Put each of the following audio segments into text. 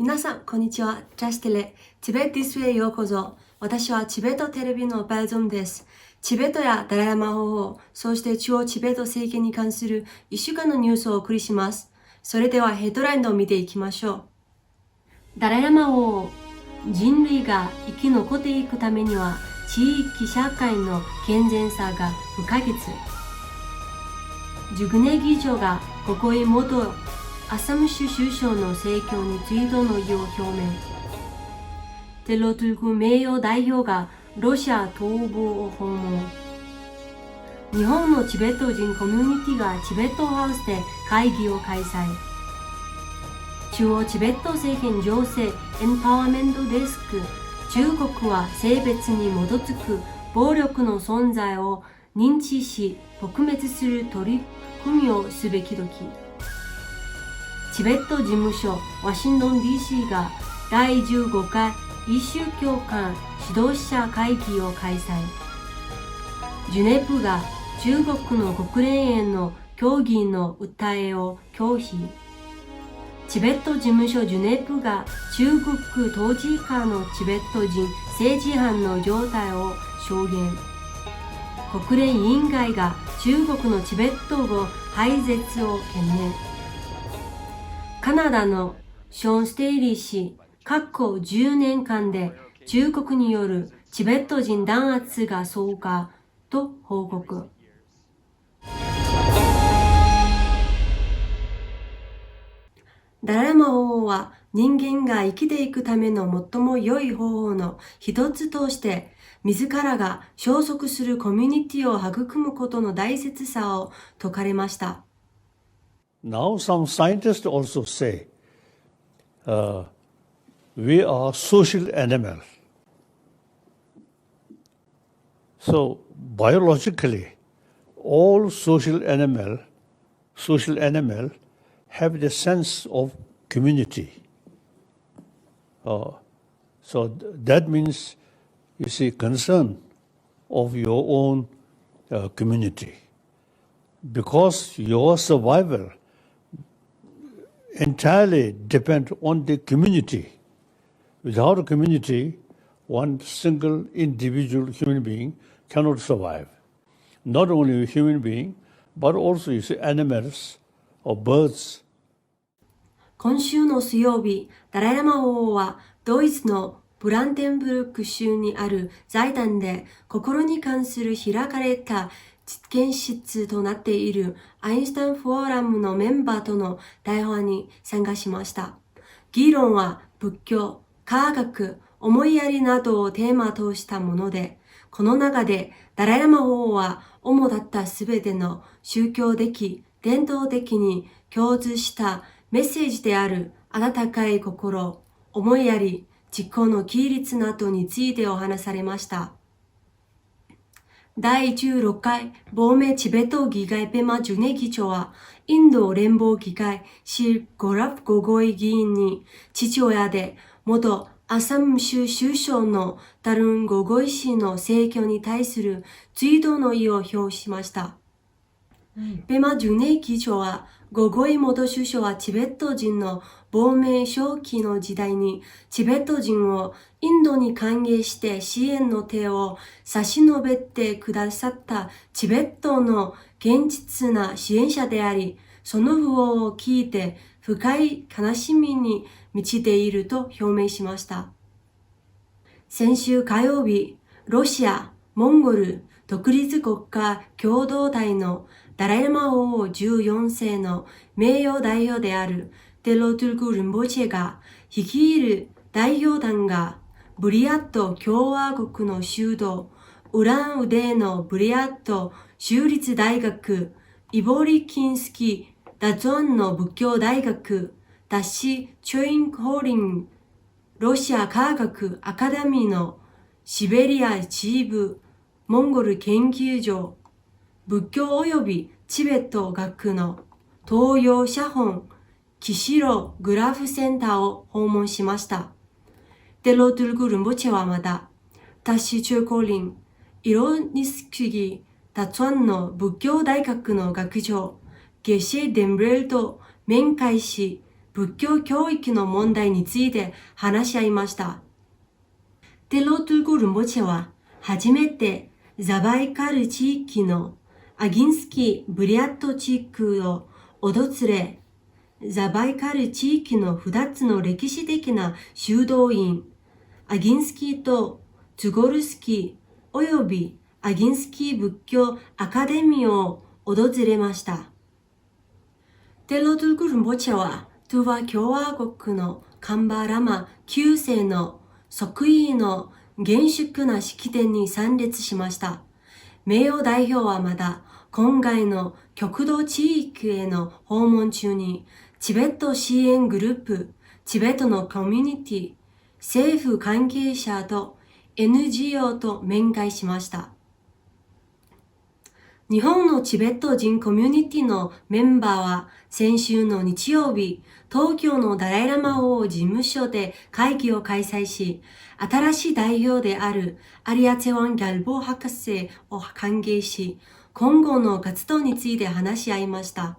皆さん、こんにちは。ジャステレ、チベットディスウェイへようこそ。私はチベットテレビのバルゾンです。チベットやダライラマ法王、そして中央チベット政権に関する1週間のニュースをお送りします。それではヘッドラインを見ていきましょう。ダライラマ法王、人類が生き残っていくためには、地域社会の健全さが不可欠。10年以上が国会元アサム州首相の逝去に追悼の意を表明。テロトゥルク名誉代表がロシア東部を訪問。日本のチベット人コミュニティがチベットハウスで会議を開催。中央チベット政権情勢エンパワーメントデスク、中国は性別に基づく暴力の存在を認知し撲滅する取り組みをすべき時。チベット事務所ワシントン DC が第15回異宗教間指導者会議を開催。ジュネプが中国の国連への協議の訴えを拒否。チベット事務所ジュネプが中国統治下のチベット人政治犯の状態を証言。国連委員会が中国のチベット語廃絶を懸念。カナダのショーン・ステイリー氏、過去10年間で中国によるチベット人弾圧が増加と報告。ダライラマ法王は人間が生きていくための最も良い方法の一つとして、自らが消息するコミュニティを育むことの大切さを説かれました。Now some scientists also say we are social animals. So biologically, all social animals have the sense of community. So that means, you see, concern of your own community. Because your survival entirely depend on the community. Without a community, one single individual human being cannot survive. Not only a human being, but also you see animals or birds. 今週の水曜日、ダライラマ法王はドイツのブランデンブルク州にある財団で心に関する開かれた実験室となっているアインシュタインフォーラムのメンバーとの対話に参加しました。議論は仏教、科学、思いやりなどをテーマとしたもので、この中でダライラマ法王は主だったすべての宗教的、伝統的に共通したメッセージである温かい心、思いやり、実行の規律などについてお話されました。第16回亡命チベット議会ペマジュネ議長は、インド連邦議会シル・ゴラフ・ゴゴイ議員に父親で元アサム州首相のタルン・ゴゴイ氏の逝去に対する追悼の意を表しました。ペマジュネ議長は、ゴゴイ元首相はチベット人の亡命初期の時代にチベット人をインドに歓迎して支援の手を差し伸べてくださったチベットの現実な支援者であり、その訃報を聞いて深い悲しみに満ちていると表明しました。先週火曜日、ロシア、モンゴル、独立国家共同体のダライラマ法王14世の名誉代表であるテロトゥルク・ルンボチェが率いる代表団がブリヤット共和国の首都ウランウデーのブリヤット州立大学、イボリキンスキー・ダツォンの仏教大学、ダシ・チョインホーリン、ロシア科学アカデミーのシベリア支部、モンゴル研究所、仏教及びチベット学の東洋写本キシログラフセンターを訪問しました。テロトゥルク・ルンボチェはまた、タシチューコリン、イロニスクギ、タツワンの仏教大学の学長、ゲシェ・デンブレルと面会し、仏教教育の問題について話し合いました。テロトゥルク・ルンポチェは初めてザバイカル地域のアギンスキー・ブリアット地区を訪れ、ザバイカル地域の2つの歴史的な修道院、アギンスキーとズゴルスキーおよびアギンスキー仏教アカデミーを訪れました。テロトゥルク・ルンポチェはトゥワ共和国のカンバラマ9世の即位の厳粛な式典に参列しました。名誉代表はまた、今回の極東地域への訪問中に、チベット支援グループ、チベットのコミュニティ、政府関係者と NGO と面会しました。日本のチベット人コミュニティのメンバーは先週の日曜日、東京のダライラマ王事務所で会議を開催し、新しい代表であるアリア・ツェワン・ギャルボー博士を歓迎し、今後の活動について話し合いました。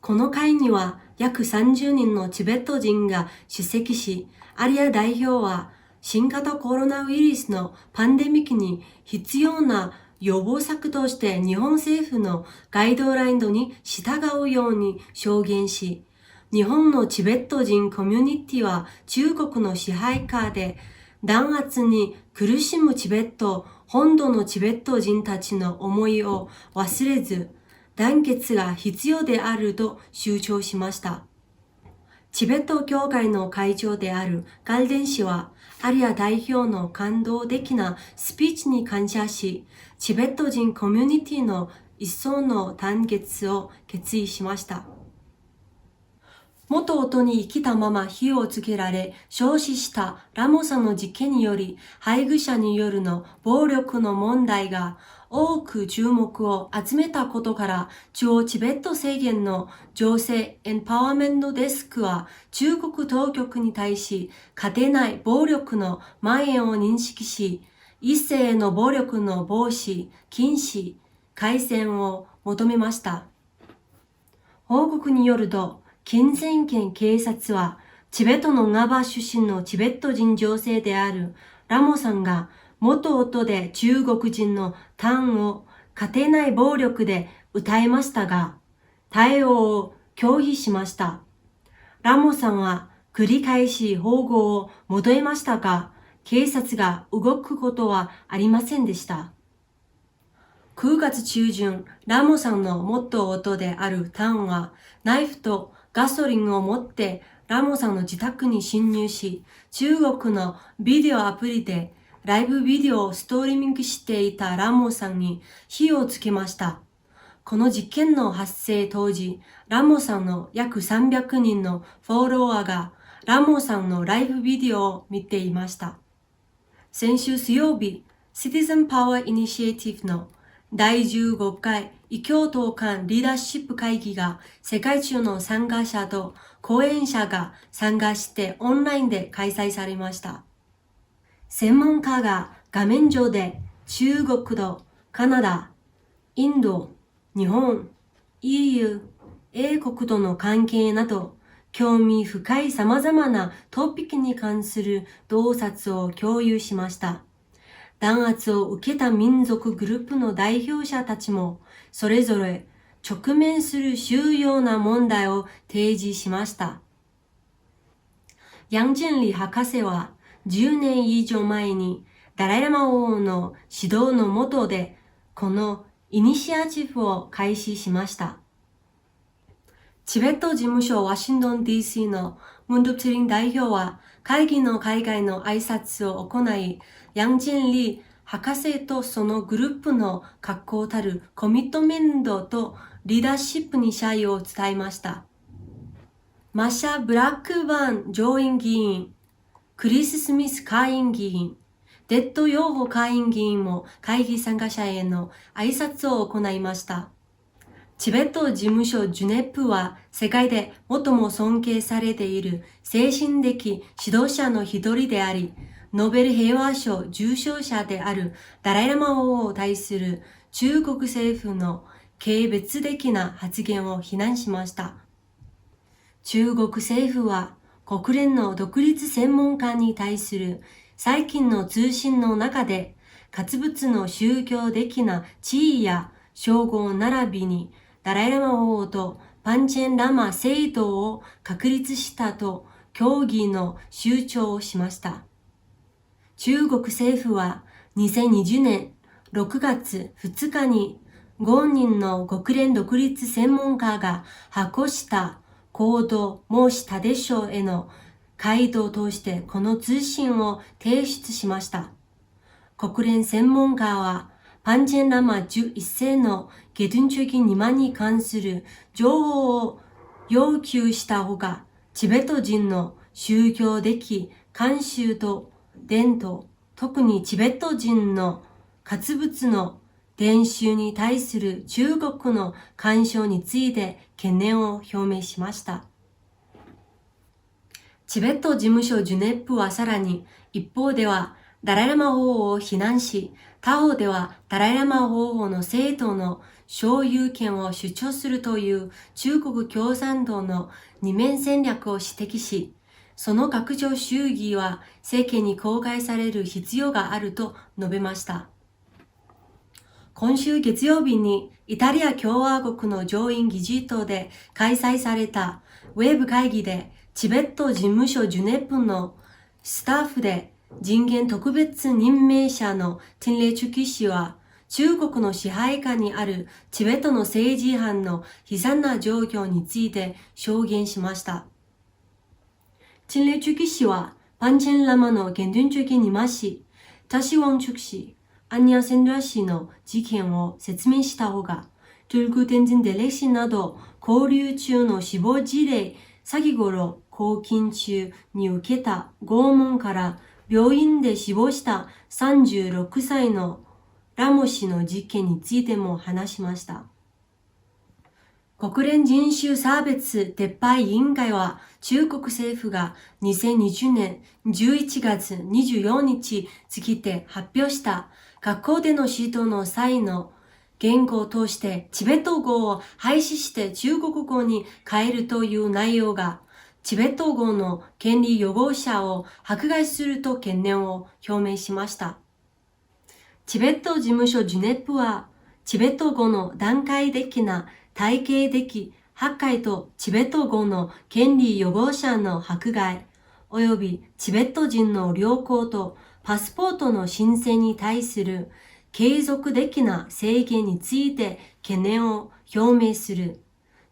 この会には約30人のチベット人が出席し、アリア代表は新型コロナウイルスのパンデミックに必要な予防策として日本政府のガイドラインに従うように証言し、日本のチベット人コミュニティは中国の支配下で弾圧に苦しむチベット本土のチベット人たちの思いを忘れず、団結が必要であると主張しました。チベット協会の会長であるガルデン氏は、アリア代表の感動的なスピーチに感謝し、チベット人コミュニティの一層の団結を決意しました。元夫に生きたまま火をつけられ、焼死したラモさんの事件により、配偶者によるの暴力の問題が多く注目を集めたことから、中央チベット政権の女性エンパワーメントデスクは、中国当局に対し、家庭内暴力の蔓延を認識し、一世への暴力の防止、禁止、改善を求めました。報告によると、金銭県警察は、チベットのガバ出身のチベット人女性であるラモさんが、元夫で中国人のタンを家庭内暴力で訴えましたが、対応を拒否しました。ラモさんは繰り返し保護を求めましたが、警察が動くことはありませんでした。9月中旬、ラモさんの元夫であるタンは、ナイフとガソリンを持ってラモさんの自宅に侵入し、中国のビデオアプリでライブビデオをストリーミングしていたラモさんに火をつけました。この事件の発生当時、ラモさんの約300人のフォロワーがラモさんのライブビデオを見ていました。先週水曜日、Citizen Power Initiative の第15回異教徒間リーダーシップ会議が世界中の参加者と講演者が参加してオンラインで開催されました。専門家が画面上で中国とカナダ、インド、日本、EU、英国との関係など興味深い様々なトピックに関する洞察を共有しました。弾圧を受けた民族グループの代表者たちも、それぞれ直面する重要な問題を提示しました。ヤン・ジェンリ博士は10年以上前にダライラマ王の指導の下で、このイニシアチブを開始しました。チベット事務所ワシントン DC のムンドゥプツリン代表は会議の海外の挨拶を行い、ヤン・ジェンリ博士とそのグループの確固たるコミットメントとリーダーシップに謝意を伝えました。マシャ・ブラックバーン上院議員、クリス・スミス下院議員、デッド・ヨーホ下院議員も会議参加者への挨拶を行いました。チベット事務所ジュネップは世界で最も尊敬されている精神的指導者の一人であり、ノーベル平和賞受賞者であるダライラマ王を対する中国政府の軽蔑的な発言を非難しました。中国政府は国連の独立専門家に対する最近の通信の中で、活物の宗教的な地位や称号並びにダライラマ法王とパンチェンラマ聖堂を確立したと協議の主張をしました。中国政府は2020年6月2日に5人の国連独立専門家が発行した行動申立書への回答としてこの通信を提出しました。国連専門家はパンチェンラマ11世のゲドゥンチョギ2万に関する情報を要求したほか、チベット人の宗教的慣習と伝統、特にチベット人の活物の伝習に対する中国の干渉について懸念を表明しました。チベット事務所ジュネップはさらに一方ではダライラマ法王を非難し、他方ではダライラマ法王の正当の所有権を主張するという中国共産党の二面戦略を指摘し、その拡張主義は世間に公開される必要があると述べました。今週月曜日にイタリア共和国の上院議事堂で開催されたウェブ会議で、チベット事務所ジュネップのスタッフで人権特別任命者のティンレチュキ氏は、中国の支配下にあるチベットの政治犯の悲惨な状況について証言しました。ティンレチュキ氏は、パンチェンラマのゲドゥンチョギニマ氏、タシウォンチュク氏、アンニャセンドラ氏の事件を説明したほか、トゥルクテンジンデレ氏など、交流中の死亡事例、先頃、拘禁中に受けた拷問から病院で死亡した36歳のラモ氏の事件についても話しました。国連人種差別撤廃委員会は中国政府が2020年11月24日付で発表した学校での指導の際の言語を通してチベット語を廃止して中国語に変えるという内容がチベット語の権利擁護者を迫害すると懸念を表明しました。チベット事務所ジュネップはチベット語の段階的な体系的破壊とチベット語の権利擁護者の迫害及びチベット人の旅行とパスポートの申請に対する継続的な制限について懸念を表明する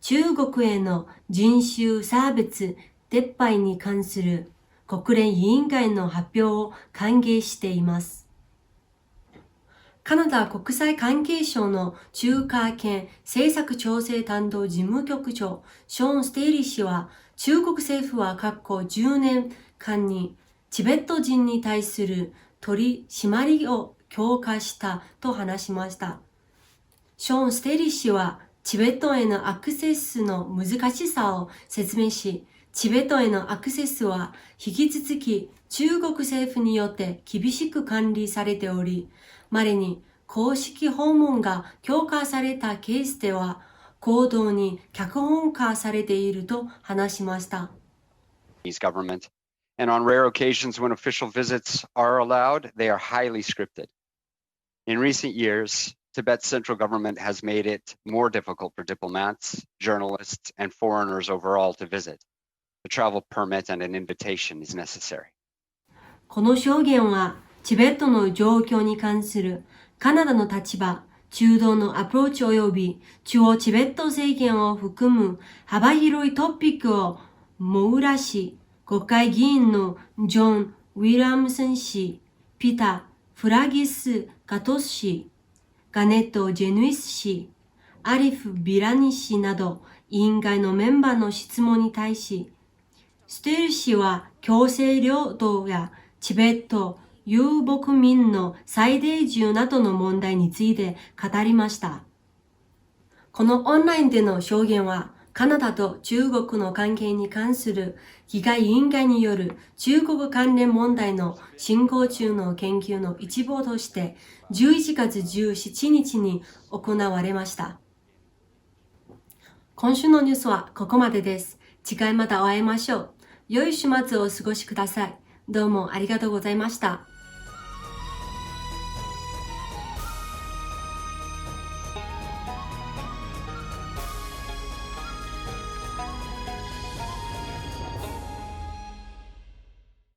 中国への人種差別撤廃に関する国連委員会の発表を歓迎しています。カナダ国際関係省の中華圏政策調整担当事務局長ショーン・ステイリー氏は、中国政府は過去10年間にチベット人に対する取り締まりを強化したと話しました。ショーン・ステイリー氏はチベットへのアクセスの難しさを説明し、チベットへのアクセスは引き続き中国政府によって厳しく管理されており、稀に公式訪問が強化されたケースでは行動に脚本化されていると話しました。Government. And on rare occasions when official visits are allowed, they are highly scripted. In recent years, Tibet's central government has made it more difficult for diplomats, journalists, and foreigners overall to visit. A travel permit and an invitation is necessary. この証言はチベットの状況に関するカナダの立場、中道のアプローチ及び中央チベット政権を含む幅広いトピックを網羅し、国会議員のジョン・ウィラムソン氏、ピター・フラギス・ガトス氏、ガネット・ジェヌイス氏、アリフ・ビラニ氏など委員会のメンバーの質問に対し、ステル氏は強制領土やチベット、遊牧民の再定住などの問題について語りました。このオンラインでの証言は、カナダと中国の関係に関する議会委員会による中国関連問題の進行中の研究の一部として11月17日に行われました。今週のニュースはここまでです。次回またお会いましょう。良い週末をお過ごしください。どうもありがとうございました。